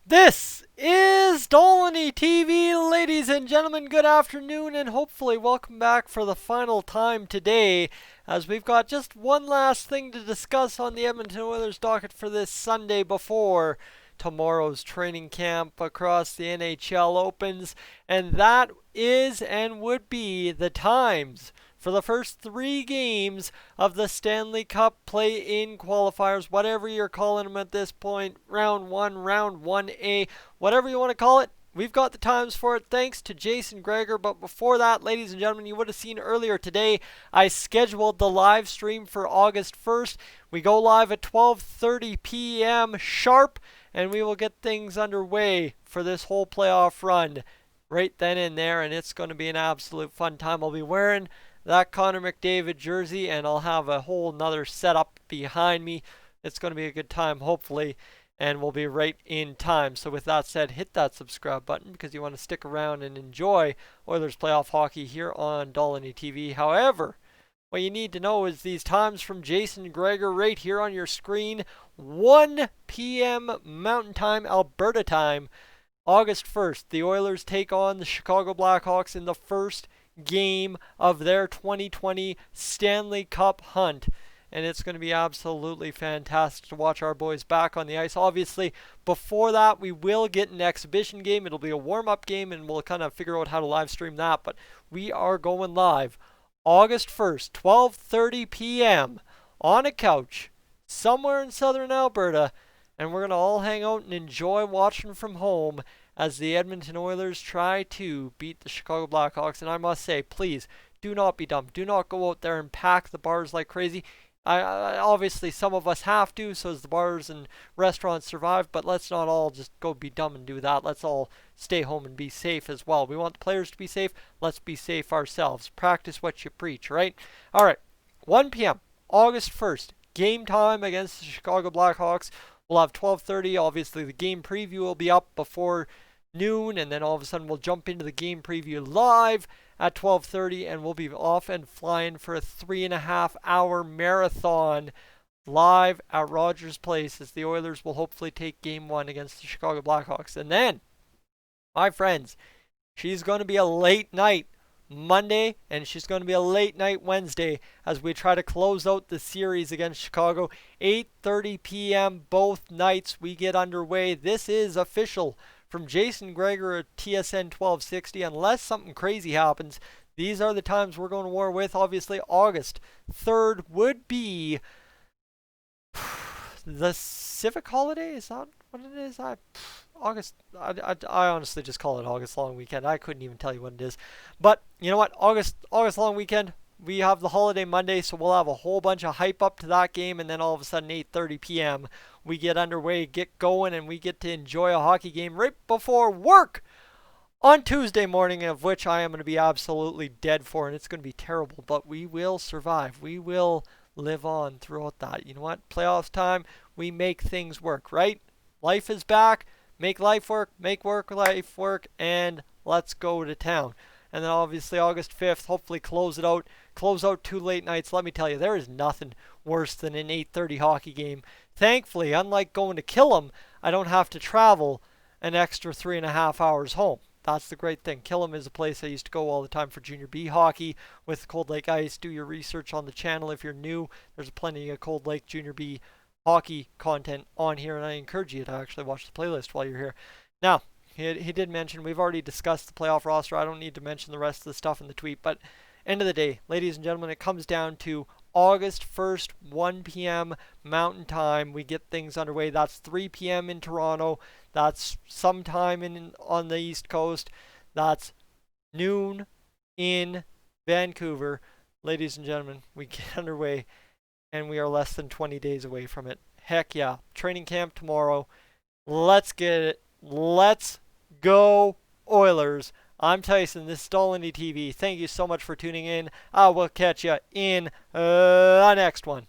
This is Dolynny TV, ladies and gentlemen. Good afternoon, and hopefully welcome back for the final time today, as we've got just one last thing to discuss on the Edmonton Oilers docket for this Sunday before tomorrow's training camp across the NHL opens, and that is and would be the times for the first three games of the Stanley Cup play-in qualifiers, whatever you're calling them at this point, round 1, round 1A, whatever you want to call it. We've got the times for it thanks to Jason Greger. But before that, ladies and gentlemen, you would have seen earlier today I scheduled the live stream for August 1st. We go live at 12:30 p.m. sharp, and we will get things underway for this whole playoff run right then and there, and it's going to be an absolute fun time. I'll be wearing that Connor McDavid jersey, and I'll have a whole nother setup behind me. It's going to be a good time, hopefully, and we'll be right in time. So with that said, hit that subscribe button because you want to stick around and enjoy Oilers playoff hockey here on Dolynny TV. However, what you need to know is these times from Jason Greger right here on your screen. 1 p.m. Mountain Time, Alberta time, August 1st. The Oilers take on the Chicago Blackhawks in the first game of their 2020 Stanley Cup hunt. And it's going to be absolutely fantastic to watch our boys back on the ice. Obviously, before that, we will get an exhibition game. It'll be a warm-up game, and we'll kind of figure out how to live stream that. But we are going live August 1st, 12:30 p.m. on a couch somewhere in southern Alberta. And we're going to all hang out and enjoy watching from home as the Edmonton Oilers try to beat the Chicago Blackhawks. And I must say, please, do not be dumb. Do not go out there and pack the bars like crazy. Obviously, some of us have to, so as the bars and restaurants survive, but let's not all just go be dumb and do that. Let's all stay home and be safe as well. We want the players to be safe. Let's be safe ourselves. Practice what you preach, right? All right, 1 p.m., August 1st, game time against the Chicago Blackhawks. We'll have 12:30. Obviously, the game preview will be up before noon, and then all of a sudden we'll jump into the game preview live at 12:30, and we'll be off and flying for a 3.5-hour marathon live at Rogers Place as the Oilers will hopefully take game one against the Chicago Blackhawks. And then, my friends, she's going to be a late night Monday, and she's going to be a late night Wednesday as we try to close out the series against Chicago. 8:30 p.m. both nights we get underway. This is official from Jason Greger at TSN 1260. Unless something crazy happens, these are the times we're going to war with. Obviously, August 3rd would be the civic holiday. Is that what it is? I honestly just call it August long weekend. I couldn't even tell you what it is. But you know what? August long weekend, we have the holiday Monday, so we'll have a whole bunch of hype up to that game, and then all of a sudden 8:30 p.m. we get underway, get going, and we get to enjoy a hockey game right before work on Tuesday morning, of which I am going to be absolutely dead for, and it's going to be terrible, but we will survive. We will live on throughout that. You know what? Playoffs time, we make things work, right? Life is back. Make life work, make life work, and let's go to town. And then obviously August 5th, hopefully close out 2 late nights. Let me tell you, there is nothing worse than an 8:30 hockey game. Thankfully, unlike going to Killam, I don't have to travel an extra 3.5 hours home. That's the great thing. Killam is a place I used to go all the time for Junior B hockey with Cold Lake Ice. Do your research on the channel if you're new. There's plenty of Cold Lake Junior B hockey content on here, and I encourage you to actually watch the playlist while you're here. Now, he did mention, we've already discussed the playoff roster. I don't need to mention the rest of the stuff in the tweet, but end of the day, ladies and gentlemen, it comes down to August 1st, 1 p.m. Mountain Time. We get things underway. That's 3 p.m. in Toronto. That's sometime on the East Coast. That's noon in Vancouver. Ladies and gentlemen, we get underway, and we are less than 20 days away from it. Heck yeah. Training camp tomorrow. Let's get it. Let's go, Oilers. I'm Tyson. This is Dolynny TV. Thank you so much for tuning in. I will catch you in the next one.